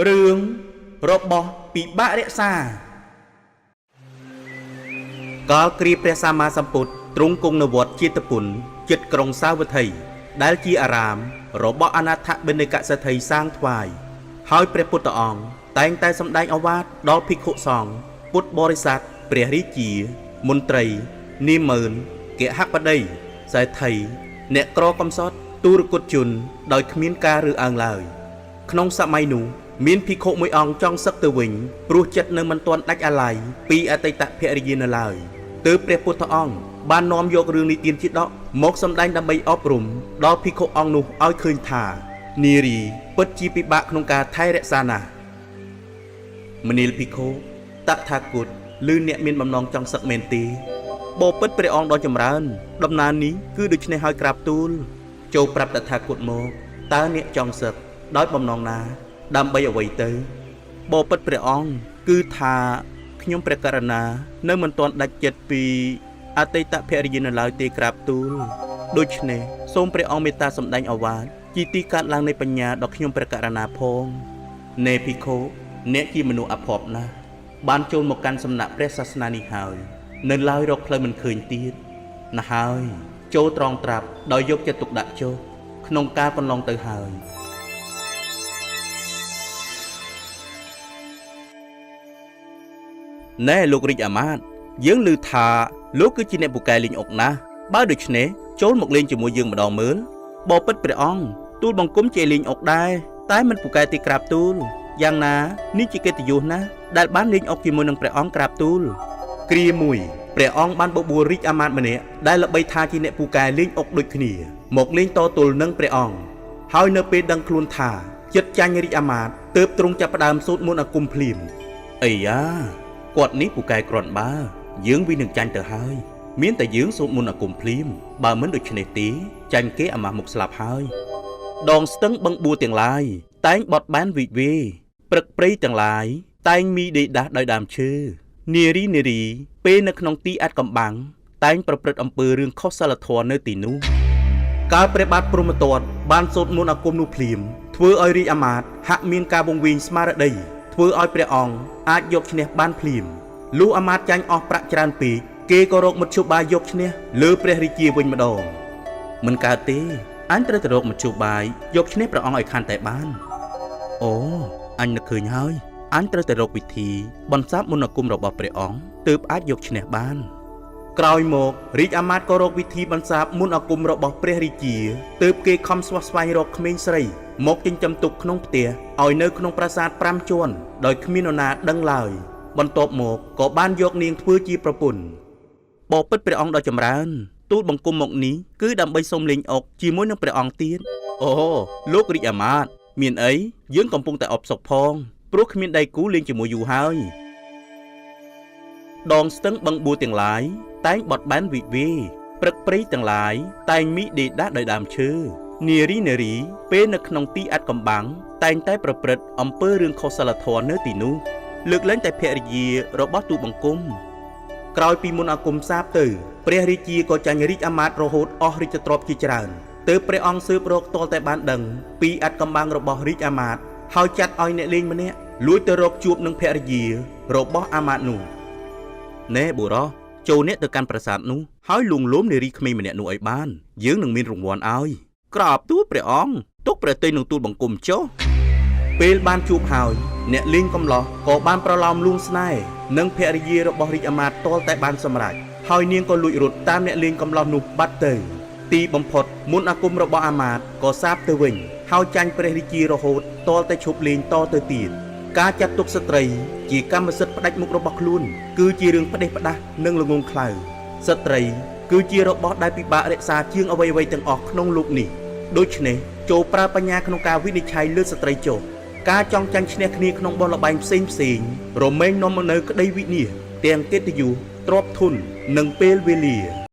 រឿងរបស់ពិបាករក្សាកាលគ្រាព្រះសម្មាសម្ពុទ្ធទ្រង់គង់នៅវត្តចេតពុនជិតក្រុងសាវត្ថីដែលជាអារាមរបស់អនាថបិណ្ឌកសិទ្ធិសាងថ្វាយហើយព្រះពុទ្ធអង្គតែងតែសម្ដែងឱវាទដល់ភិក្ខុសង្ឃពុទ្ធបរិស័ទព្រះរាជាមន្ត្រីនាម៉ឺនគហបតីសេដ្ឋីអ្នកក្រកំសត់ទូរគុតជនដោយគ្មានការរើសអើងឡើយក្នុងសម័យនោះមានភិក្ខុមួយអង្គចង់សឹកទៅវិញព្រោះចិត្តនៅមិនទាន់ដាច់អាល័យពីអតីតភរិយានៅឡើយទើបព្រះពុទ្ធអង្គបាននាំយករឿងនិទានជាដកមកសម្ដែងដើម្បីអប់រំដល់ភិក្ខុអង្គនោះឲ្យឃើញថានារីពិតជាពិបាកក្នុងការថែរក្សាណាស់មនាលភិក្ខុតថាគតឬអ្នកមានបំណងចង់សឹកមែនទេបបិទ្ធព្រះអង្គដ៏ចម្រើនដំណើរនេះគឺដូច្នេះហើយក្រាបទូលចូលប្រាប់តថាគតមកតើអ្នកចង់សឹកដោយបំណងណាដើម្បីអ្វីទៅបបិទ្ធព្រះអង្គគឺថាខ្ញុំព្រះករុណានៅមិនទាន់ដាច់ចិត្តពីអតីតភរិយានៅឡើយទេក្រាបទូលដូច្នេះសូមព្រះអង្គមេត្តាសម្ដែងឱវាទជាទីកើតឡើងនៃបញ្ញាដល់ខ្ញុំព្រះករុណាផងណែភិក្ខុអ្នកជាមនុស្សអភ័ព្វណាស់បានចូលមកកាន់សំណាក់ព្រះសាសនានេះហើយនៅឡើយរកផ្លូវមិនឃើញទៀតណាស់ហើយចូលត្រង់ត្រាប់ដោយយកចិត្តទុកដាក់ចុះក្នុងការកន្លងទៅហើយណែលោករាជអាមាត្យយើងឮថាលោកគឺជាអ្នកពូកែលេងអុកណាស់បើដូច្នេះចូលមកលេងជាមួយយើងម្ដងមើលបបិទ្ធព្រះអង្គទូលបង្គំជាលេងអុកដែរតែមិនពូកែទីក្រាបទូលយ៉ាងណានេះជាកិត្តិយសណាស់ដែលបានលេងអុកជាមួយនឹងព្រះអង្គក្រាបទូលគ្រាមួយព្រះអង្គបានបបួលរាជអាមាត្យម្នាក់ដែលល្បីថាជាអ្នកពូកែលេងអុកដូចគ្នាមកលេងតទល់នឹងព្រះអង្គហើយនៅពេលដឹងខ្លួនថាចិត្តចាញ់រាជអាមាត្យទើបទ្រង់ចាប់ផ្ដើមសូត្រមន្តអាគមភ្លាមអីយ៉ាគាត់នេះពូកែគ្រាន់បើយើងវានឹងចាញ់ទៅហើយមានតែយើងសូត្រមន្តអាគមភ្លាមបើមិនដូច្នេះទេចាញ់គេអាម៉ាស់មុខស្លាប់ហើយដងស្ទឹងបឹងបួរទាំងឡាយតែងបត់បានវិវេព្រឹកព្រៃទាំងឡាយតែងមីដេដាស់ដោយដើមឈើនារីពេលនៅក្នុងទីអាត់កំបាំងតែងប្រព្រឹត្តអំពើរឿងខុសសិលធម៌នៅទីនោះកាលព្រះបាទព្រហ្មទត្តបានសូត្រមន្តអាគមនោះភ្លាមធ្វើឲ្យរាជអាមាត្យហាក់មានការវង្វេងស្មារតីធ្វើឲ្យព្រះអង្គអាចយកឈ្នះបានភ្លាមលុះអាមាត្យចាញ់អស់ប្រាក់ច្រើនពេកគេក៏រកមធ្យោបាយយកឈ្នះលើព្រះរាជាវិញម្ដងមិនកើតទេអញត្រូវទៅរកមធ្យោបាយយកឈ្នះព្រះអង្គឲ្យខានតែបានអូអញនឹកឃើញហើយអញត្រូវទៅរកវិធីបន្សាបមន្តអាគមរបស់ព្រះអង្គទើបអាចយកឈ្នះបានក្រោយមករាជអាមាត្យក៏រកវិធីបន្សាបមន្តអាគមរបស់ព្រះរាជាទើបគេខំស្វះស្វែងរកក្មេងស្រីមកចិញ្ចឹមទុកក្នុងផ្ទះឲ្យនៅក្នុងប្រាសាទ5ជាន់ដោយគ្មាននរណាដឹងឡើយបន្ទាប់មកក៏បានយកនាងធ្វើជាប្រពន្ធបបិទ្ធព្រះអង្គដ៏ចម្រើនទូលបង្គំមកនេះគឺដើម្បីសូមលេងអុកជាមួយនឹងព្រះអង្គទៀតអូលោករាជអាមាត្យមានអីយើងកំពុងតែអបសុកផងព្រោះគ្មានដៃគូលេងជាមួយយូរហើយដងស្ទឹងបឹងបួរទាំងឡាយតែងបត់បែនវិវេព្រឹកព្រៃទាំងឡាយតែងមីដេដាស់ដោយដើមឈើនារីពេលនៅក្នុងទីអាត់កំបាំងតែងតែប្រព្រឹត្តអំពើរឿងខុសសិលធម៌នៅទីនោះលើកលែងតែភរិយារបស់ទូលបង្គំក្រោយពីមន្តអាគមសាបទៅព្រះរាជាក៏ចាញ់រាជអាមាត្យរហូតអស់រាជទ្រព្យជាច្រើនទើបព្រះអង្គស៊ើបរកទាល់តែបានដឹងពីអាត់កំបាំងរបស់រាជអាមាត្យហើយចាត់ឲ្យអ្នកលេងម្នាក់លួចទៅរកជួបនឹងភរិយារបស់អាមាត្យនោះណែបុរសចូលអ្នកទៅកាន់ប្រាសាទនោះហើយលួងលោមនារីក្មេងម្នាក់នោះឲ្យបានយើងនឹងមានរង្វាន់ឲ្យក្រាបទូលព្រះអង្គទុកព្រះទ័យនឹងទូលបង្គំចុះពេលបានជួបហើយអ្នកលេងកំឡោះក៏បានប្រឡោមលួងស្នេហ៍នឹងភរិយារបស់រាជអាមាត្យទាល់តែបានសម្រេចហើយនាងក៏លួចរត់តាមអ្នកលេងកំឡោះនោះបាត់ទៅទីបំផុតមន្តអាគមរបស់អាមាត្យក៏សាបទៅវិញហើយចាញ់ព្រះរាជារហូតទាល់តែឈប់លេងតទៅទៀតការចាត់ទុកស្ត្រីជាកម្មសិទ្ធិផ្ដាច់មុខរបស់ខ្លួនគឺជារឿងផ្ដេសផ្ដាស់និងល្ងងខ្លៅស្ត្រីគឺជារបស់ដែលពិបាករក្សាជាងអ្វីៗទាំងអស់ក្នុងលោកនេះដូច្នេះចូលប្រើបញ្ញាក្នុងការវិនិច្ឆ័យលើស្ត្រីចុះការចង់ចាញ់ឈ្នះគ្នាក្នុងបទល្បែងផ្សេងរមែងនាំមកនៅក្តីវិនាសទាំងកិត្តិយសទ្រព្យធននិងពេលវេលា